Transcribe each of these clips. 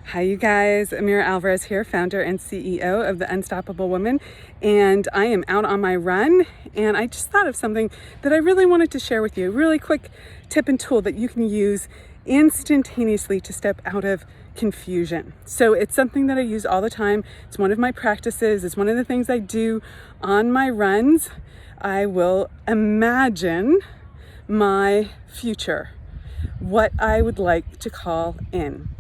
Hi, you guys. Amira Alvarez here, founder and CEO of The Unstoppable Woman. And I am out on my run. And I just thought of something that I really wanted to share with you. A really quick tip and tool that you can use instantaneously to step out of confusion. So it's something that I use all the time. It's one of my practices. It's one of the things I do on my runs. I will imagine my future, what I would like to call in.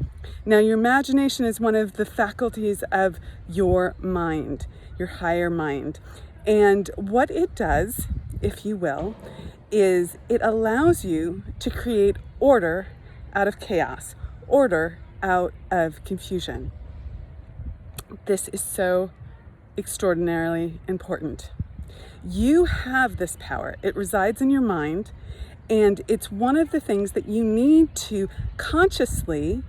Now, your imagination is one of the faculties of your mind, your higher mind. And what it does, if you will, is it allows you to create order out of chaos, order out of confusion. This is so extraordinarily important. You have this power. It resides in your mind, and it's one of the things that you need to consciously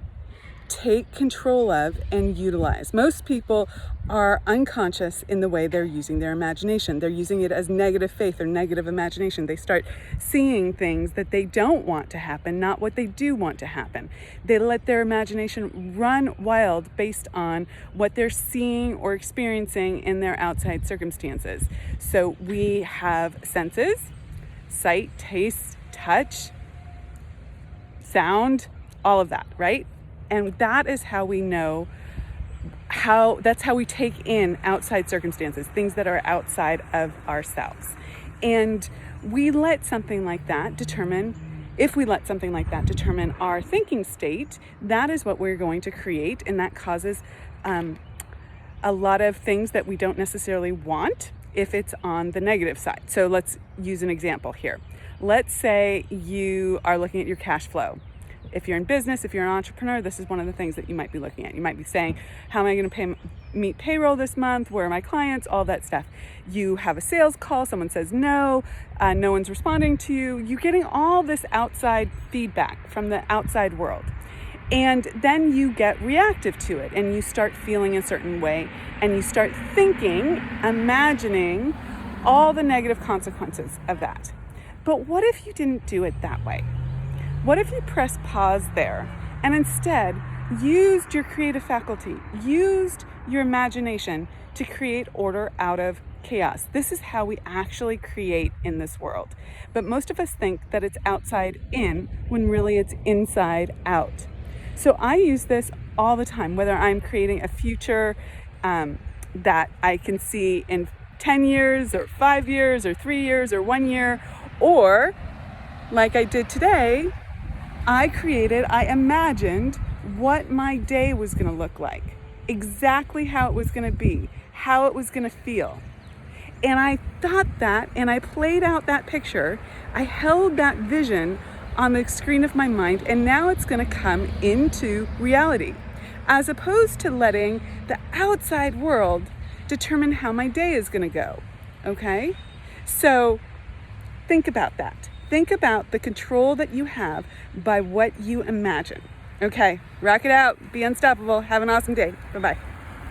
take control of and utilize. Most people are unconscious in the way they're using their imagination. They're using it as negative faith or negative imagination. They start seeing things that they don't want to happen, not what they do want to happen. They let their imagination run wild based on what they're seeing or experiencing in their outside circumstances. So we have senses: sight, taste, touch, sound, all of that, right? And that is how we know that's how we take in outside circumstances, things that are outside of ourselves. And we let something like that determine, if we let something like that determine our thinking state, that is what we're going to create. And that causes a lot of things that we don't necessarily want if it's on the negative side. So let's use an example here. Let's say you are looking at your cash flow. If you're in business, if you're an entrepreneur, this is one of the things that you might be looking at. You might be saying, how am I going to meet payroll this month? Where are my clients? All that stuff. You have a sales call. Someone says no. No one's responding to you. You're getting all this outside feedback from the outside world. And then you get reactive to it and you start feeling a certain way and you start thinking, imagining all the negative consequences of that. But what if you didn't do it that way? What if you press pause there and instead used your creative faculty, used your imagination to create order out of chaos? This is how we actually create in this world. But most of us think that it's outside in when really it's inside out. So I use this all the time, whether I'm creating a future that I can see in 10 years or 5 years or 3 years or 1 year, or like I did today, I imagined what my day was going to look like, exactly how it was going to be, how it was going to feel. And I thought that, and I played out that picture. I held that vision on the screen of my mind, and now it's going to come into reality, as opposed to letting the outside world determine how my day is going to go. Okay? So think about that. Think about the control that you have by what you imagine. Okay, rock it out. Be unstoppable. Have an awesome day. Bye-bye.